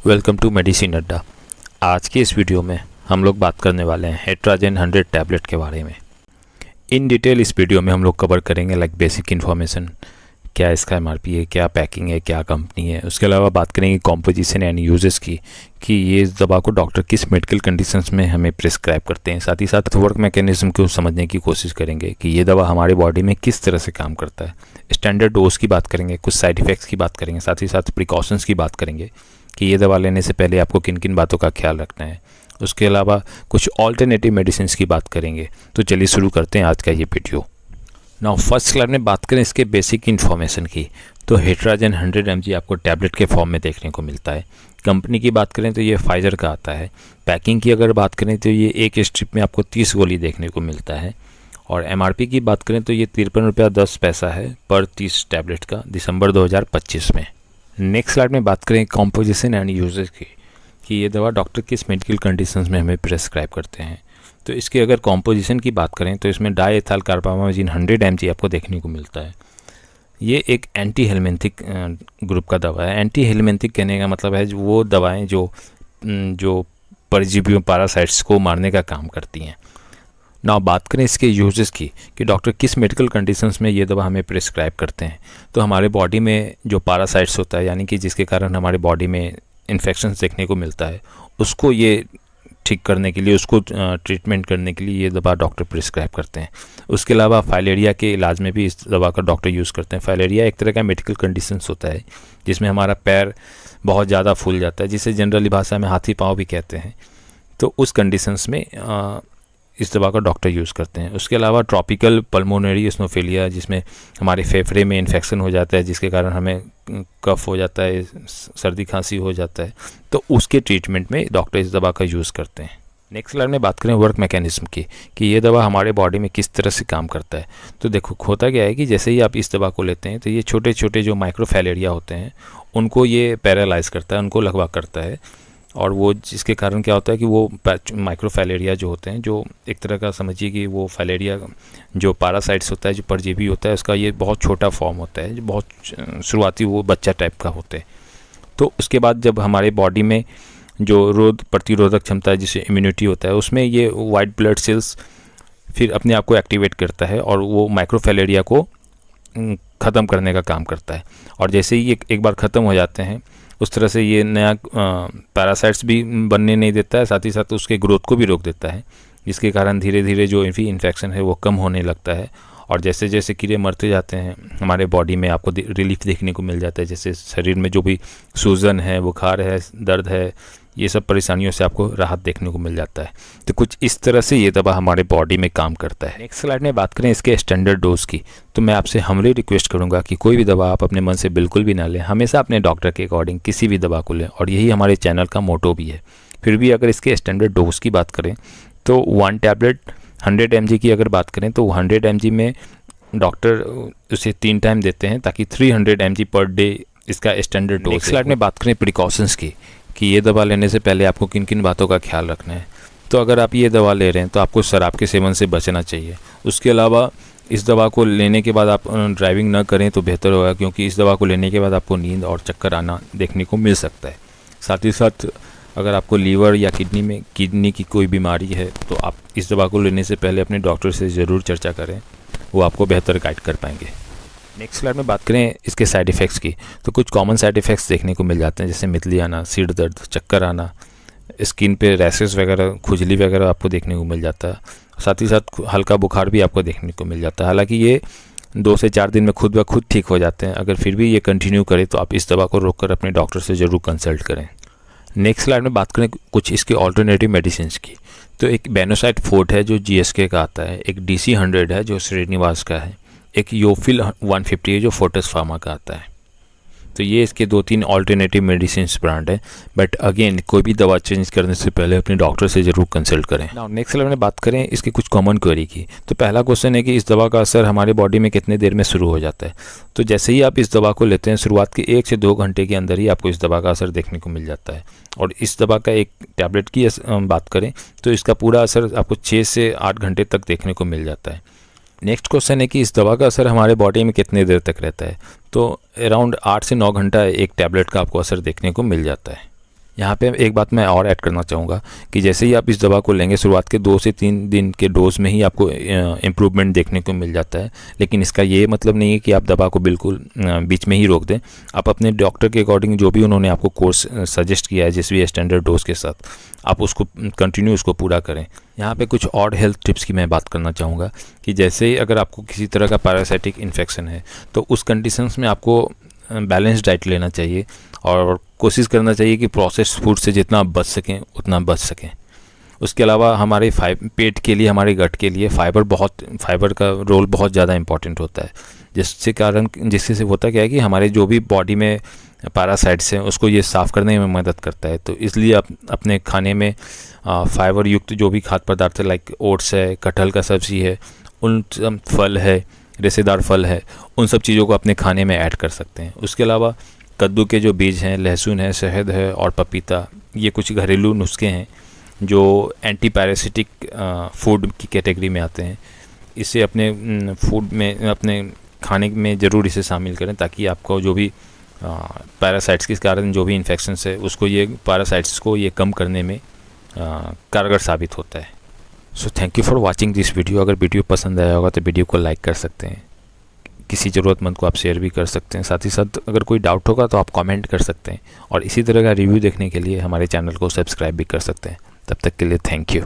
Welcome to medicine अड्डा। आज की इस वीडियो में हम लोग बात करने वाले हैं हेट्राजेन 100 टैबलेट के बारे में। इन डिटेल इस वीडियो में हम लोग कवर करेंगे लाइक बेसिक इन्फॉर्मेशन, क्या इसका एमआरपी है, क्या पैकिंग है, क्या कंपनी है। उसके अलावा बात करेंगे कॉम्पोजिशन एंड यूजेस की, कि ये दवा को डॉक्टर किस मेडिकल कंडीशंस में हमें प्रिस्क्राइब करते हैं। साथ ही साथ वर्क मैकेनिज्म को समझने की कोशिश करेंगे कि ये दवा हमारे बॉडी में किस तरह से काम करता है। स्टैंडर्ड डोज की बात करेंगे, कुछ साइड इफ़ेक्ट्स की बात करेंगे, साथ ही साथ प्रिकॉशंस की बात करेंगे कि ये दवा लेने से पहले आपको किन किन बातों का ख्याल रखना है। उसके अलावा कुछ ऑल्टरनेटिव मेडिसिन की बात करेंगे। तो चलिए शुरू करते हैं आज का ये वीडियो। नाउ फर्स्ट स्लाइड में बात करें इसके बेसिक इन्फॉर्मेशन की, तो हेट्राजेन 100 mg आपको टैबलेट के फॉर्म में देखने को मिलता है। कंपनी की बात करें तो ये फाइजर का आता है। पैकिंग की अगर बात करें तो ये एक स्ट्रिप में आपको 30 गोली देखने को मिलता है। और एमआरपी की बात करें तो ये 53 रुपया 10 पैसा है पर 30 टैबलेट का, दिसंबर 2025 में। नेक्स्ट स्लाइड में बात करें कॉम्पोजिशन एंड यूजेस की, कि ये दवा डॉक्टर किस मेडिकल कंडीशंस में हमें प्रेस्क्राइब करते हैं। तो इसकी अगर कॉम्पोजिशन की बात करें तो इसमें डायएथाइल कार्बामाजिन 100 mg आपको देखने को मिलता है। ये एक एंटी हेलमिंथिक ग्रुप का दवा है। एंटी हेलमिंथिक कहने का मतलब है वो दवाएं जो परजीवियों पैरासाइट्स को मारने का काम करती हैं। ना बात करें इसके यूजेस की, कि डॉक्टर किस मेडिकल कंडीशंस में ये दवा हमें प्रिस्क्राइब करते हैं। तो हमारे बॉडी में जो पैरासाइट्स होता है, यानी कि जिसके कारण हमारे बॉडी में इन्फेक्शंस देखने को मिलता है, उसको ये ठीक करने के लिए, उसको ट्रीटमेंट करने के लिए ये दवा डॉक्टर प्रिस्क्राइब करते हैं। उसके अलावा फाइलेरिया के इलाज में भी इस दवा का डॉक्टर यूज़ करते हैं। फाइलेरिया एक तरह का मेडिकल कंडीशंस होता है जिसमें हमारा पैर बहुत ज़्यादा फूल जाता है, जिसे जनरली भाषा में हाथी पाँव भी कहते हैं। तो उस कंडीशंस में इस दवा का डॉक्टर यूज़ करते हैं। उसके अलावा ट्रॉपिकल पल्मोनरी एस्नोफिलिया, जिसमें हमारे फेफड़े में इन्फेक्शन हो जाता है, जिसके कारण हमें कफ हो जाता है, सर्दी खांसी हो जाता है, तो उसके ट्रीटमेंट में डॉक्टर इस दवा का यूज़ करते हैं। नेक्स्ट स्लाइड में बात करें वर्क मैकेनिज्म की, कि ये दवा हमारे बॉडी में किस तरह से काम करता है। तो देखो होता क्या है कि जैसे ही आप इस दवा को लेते हैं तो ये छोटे छोटे जो माइक्रोफैलेरिया होते हैं उनको ये पैरालाइज करता है, उनको लकवा करता है। और वो जिसके कारण क्या होता है कि वो माइक्रोफैलेरिया जो होते हैं, जो एक तरह का समझिए कि वो फैलेरिया जो पैरासाइट्स होता है, जो परजीवी होता है, उसका ये बहुत छोटा फॉर्म होता है, जो बहुत शुरुआती वो बच्चा टाइप का होता है। तो उसके बाद जब हमारे बॉडी में जो रोग प्रतिरोधक क्षमता है, जिसे इम्यूनिटी होता है, उसमें ये वाइट ब्लड सेल्स फिर अपने आप को एक्टिवेट करता है और वो माइक्रोफैलेरिया को ख़त्म करने का काम करता है। और जैसे ही ये एक बार ख़त्म हो जाते हैं, उस तरह से ये नया पैरासाइट्स भी बनने नहीं देता है, साथ ही साथ उसके ग्रोथ को भी रोक देता है, जिसके कारण धीरे धीरे जो इन्फेक्शन है वो कम होने लगता है। और जैसे जैसे कीड़े मरते जाते हैं हमारे बॉडी में आपको रिलीफ देखने को मिल जाता है। जैसे शरीर में जो भी सूजन है, बुखार है, दर्द है, ये सब परेशानियों से आपको राहत देखने को मिल जाता है। तो कुछ इस तरह से ये दवा हमारे बॉडी में काम करता है। नेक्स्ट स्लाइड में बात करें इसके स्टैंडर्ड डोज की, तो मैं आपसे हमले रिक्वेस्ट करूंगा कि कोई भी दवा आप अपने मन से बिल्कुल भी ना लें, हमेशा अपने डॉक्टर के अकॉर्डिंग किसी भी दवा को लें, और यही हमारे चैनल का मोटो भी है। फिर भी अगर इसके स्टैंडर्ड डोज की बात करें तो 1 टैबलेट 100 mg की अगर बात करें तो 100 mg में डॉक्टर उसे 3 टाइम देते हैं, ताकि 300 mg पर डे इसका स्टैंडर्ड डोज। नेक्स्ट स्लाइड में बात करें प्रिकॉशंस की, कि ये दवा लेने से पहले आपको किन किन बातों का ख्याल रखना है। तो अगर आप ये दवा ले रहे हैं तो आपको शराब के सेवन से बचना चाहिए। उसके अलावा इस दवा को लेने के बाद आप ड्राइविंग ना करें तो बेहतर होगा, क्योंकि इस दवा को लेने के बाद आपको नींद और चक्कर आना देखने को मिल सकता है। साथ ही साथ अगर आपको लीवर या किडनी की कोई बीमारी है तो आप इस दवा को लेने से पहले अपने डॉक्टर से ज़रूर चर्चा करें, वो आपको बेहतर गाइड कर पाएंगे। नेक्स्ट स्लाइड में बात करें इसके साइड इफ़ेक्ट्स की, तो कुछ कॉमन साइड इफ़ेक्ट्स देखने को मिल जाते हैं, जैसे मितली आना, सिर दर्द, चक्कर आना, स्किन पे रैशेस वगैरह, खुजली वगैरह आपको देखने को मिल जाता है। साथ ही साथ हल्का बुखार भी आपको देखने को मिल जाता है। हालांकि ये 2 से 4 दिन में खुद ब खुद ठीक हो जाते हैं। अगर फिर भी ये कंटिन्यू करें तो आप इस दवा को रोककर अपने डॉक्टर से ज़रूर कंसल्ट करें। नेक्स्ट स्लाइड में बात करें कुछ इसके ऑल्टरनेटिव मेडिसिन की, तो एक बेनोसाइड फोर्ट है जो GSK का आता है, एक DC 100 है जो श्रीनिवास का है, एक योफिल 150 है जो फोर्टिस फार्मा का आता है। तो ये इसके 2-3 ऑल्टरनेटिव मेडिसिन ब्रांड है। बट अगेन कोई भी दवा चेंज करने से पहले अपने डॉक्टर से ज़रूर कंसल्ट करें। नाउ नेक्स्ट स्लाइड में बात करें इसकी कुछ कॉमन क्वेरी की, तो पहला क्वेश्चन है कि इस दवा का असर हमारे बॉडी में कितने देर में शुरू हो जाता है। तो जैसे ही आप इस दवा को लेते हैं, शुरुआत के 1 से 2 घंटे के अंदर ही आपको इस दवा का असर देखने को मिल जाता है। और इस दवा का एक टैबलेट की बात करें तो इसका पूरा असर आपको 6 से 8 घंटे तक देखने को मिल जाता है। नेक्स्ट क्वेश्चन है कि इस दवा का असर हमारे बॉडी में कितने देर तक रहता है। तो अराउंड 8 से 9 घंटा एक टैबलेट का आपको असर देखने को मिल जाता है। यहाँ पे एक बात मैं और ऐड करना चाहूँगा कि जैसे ही आप इस दवा को लेंगे, शुरुआत के 2 से 3 दिन के डोज में ही आपको इम्प्रूवमेंट देखने को मिल जाता है। लेकिन इसका ये मतलब नहीं है कि आप दवा को बिल्कुल बीच में ही रोक दें। आप अपने डॉक्टर के अकॉर्डिंग जो भी उन्होंने आपको कोर्स सजेस्ट किया है जिस भी स्टैंडर्ड डोज के साथ, आप उसको कंटिन्यू उसको पूरा करें। यहाँ पे कुछ और हेल्थ टिप्स की मैं बात करना चाहूँगा कि जैसे ही अगर आपको किसी तरह का पैरासाइटिक इन्फेक्शन है तो उस कंडीशंस में आपको बैलेंस डाइट लेना चाहिए और कोशिश करना चाहिए कि प्रोसेस्ड फूड से जितना बच सकें उतना बच सकें। उसके अलावा हमारे पेट के लिए, हमारे गट के लिए फाइबर का रोल बहुत ज़्यादा इंपॉर्टेंट होता है, जिससे से होता क्या है कि हमारे जो भी बॉडी में पैरासाइट्स हैं उसको ये साफ़ करने में मदद करता है। तो इसलिए अपने खाने में फाइबर युक्त जो भी खाद्य पदार्थ है, लाइक ओट्स है, कटहल का सब्ज़ी है, उन फल है, रेशेदार फल है, उन सब चीज़ों को अपने खाने में ऐड कर सकते हैं। उसके अलावा कद्दू के जो बीज हैं, लहसुन है, शहद है और पपीता, ये कुछ घरेलू नुस्खे हैं जो एंटी पैरासिटिक फूड की कैटेगरी में आते हैं। इसे अपने फूड में, अपने खाने में ज़रूर इसे शामिल करें ताकि आपको जो भी पैरासाइट्स के कारण जो भी इन्फेक्शंस है उसको, ये पैरासाइट्स को ये कम करने में कारगर साबित होता है। So thank you for watching this video. अगर वीडियो पसंद आया होगा तो वीडियो को लाइक कर सकते हैं, किसी ज़रूरतमंद को आप शेयर भी कर सकते हैं। साथ ही साथ अगर कोई डाउट होगा तो आप कमेंट कर सकते हैं और इसी तरह का रिव्यू देखने के लिए हमारे चैनल को सब्सक्राइब भी कर सकते हैं। तब तक के लिए थैंक यू।